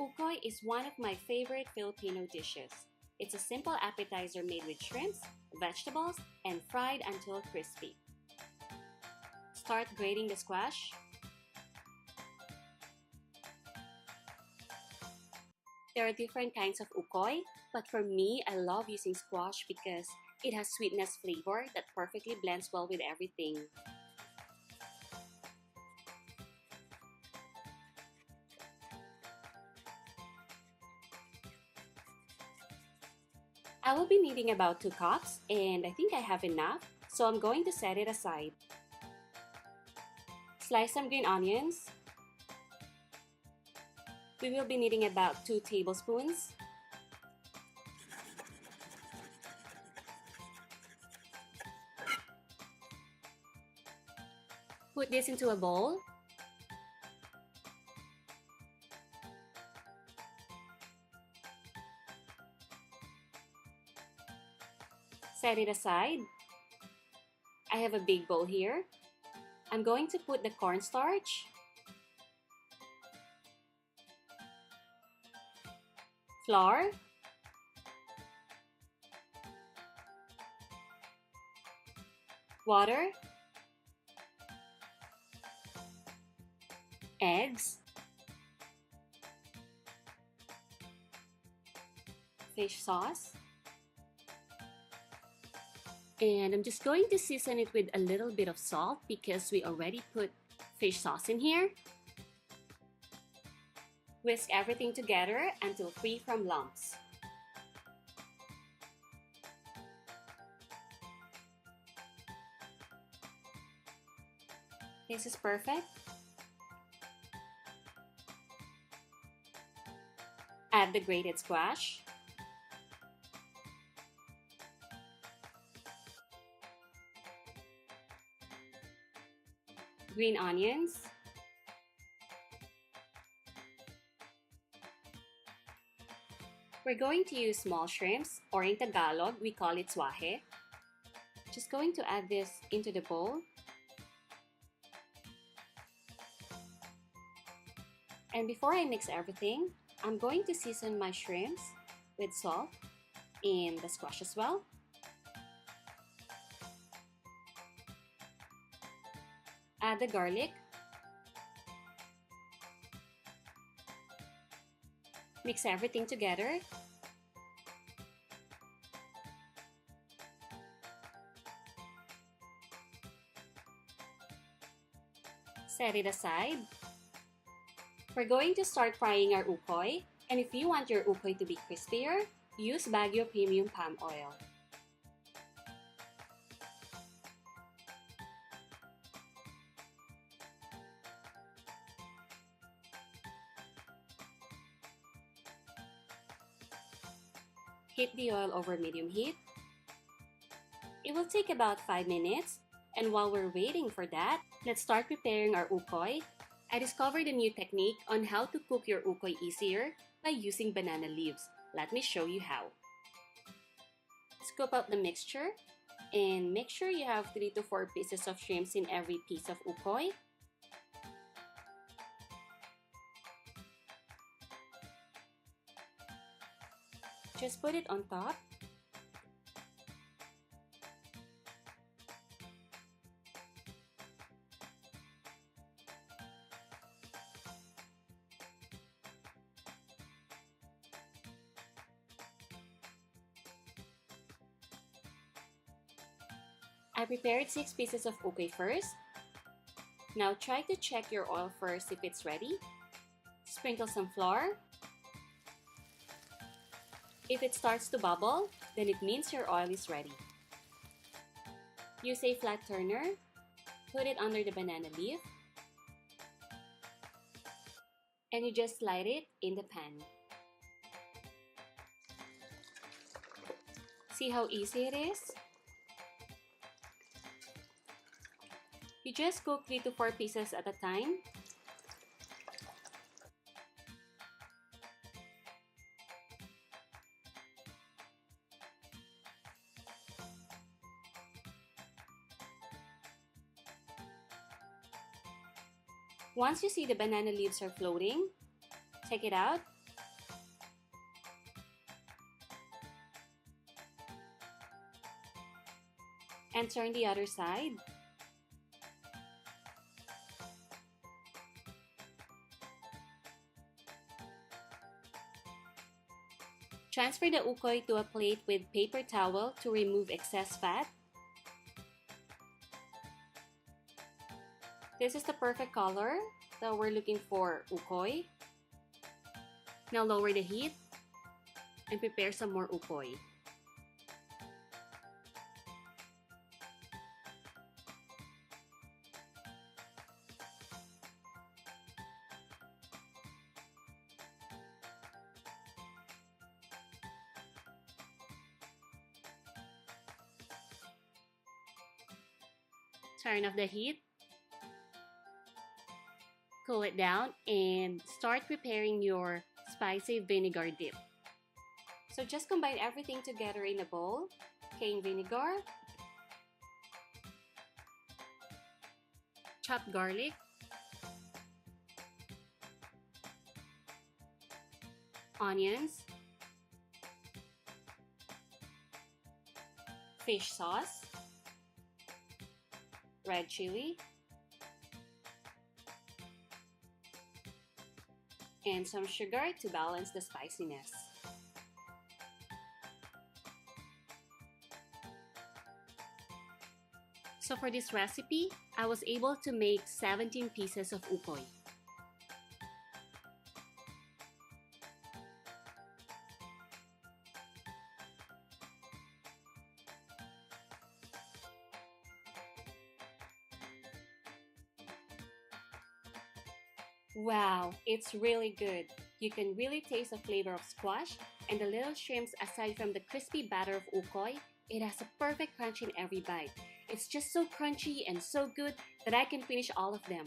Ukoy is one of my favorite Filipino dishes. It's a simple appetizer made with shrimps, vegetables, and fried until crispy. Start grating the squash. There are different kinds of ukoy, but for me, I love using squash because it has sweetness flavor that perfectly blends well with everything. I will be needing about 2 cups, and I think I have enough, so I'm going to set it aside. Slice some green onions. We will be needing about 2 tablespoons. Put this into a bowl. Set it aside. I have a big bowl here. I'm going to put the cornstarch, flour, water, eggs, fish sauce, and I'm just going to season it with a little bit of salt because we already put fish sauce in here. Whisk everything together until free from lumps. This is perfect. Add the grated squash. Green onions. We're going to use small shrimps, or in Tagalog, we call it swahe. Just going to add this into the bowl. And before I mix everything, I'm going to season my shrimps with salt and the squash as well. Add the garlic. Mix everything together. Set it aside. We're going to start frying our ukoy, and if you want your ukoy to be crispier, use Baguio premium palm oil. Heat the oil over medium heat. It will take about 5 minutes, and while we're waiting for that, let's start preparing our ukoy. I discovered a new technique on how to cook your ukoy easier by using banana leaves. Let me show you how. Scoop out the mixture and make sure you have 3 to 4 pieces of shrimps in every piece of ukoy. Just put it on top. I prepared 6 pieces of ukoy first. Now try to check your oil first if it's ready. Sprinkle some flour. If it starts to bubble, then it means your oil is ready. Use a flat turner. Put it under the banana leaf. And you just slide it in the pan. See how easy it is? You just cook 3 to 4 pieces at a time. Once you see the banana leaves are floating, take it out And turn the other side. Transfer the ukoy to a plate with paper towel to remove excess fat. This is the perfect color that we're looking for ukoy. Now lower the heat and prepare some more ukoy. Turn off the heat, cool it down, and start preparing your spicy vinegar dip. So just combine everything together in a bowl. Cane vinegar, chopped garlic, onions, fish sauce, red chili, and some sugar to balance the spiciness. So for this recipe, I was able to make 17 pieces of ukoy. Wow, it's really good. You can really taste the flavor of squash and the little shrimps. Aside from the crispy batter of ukoy, it has a perfect crunch in every bite. It's just so crunchy and so good that I can finish all of them.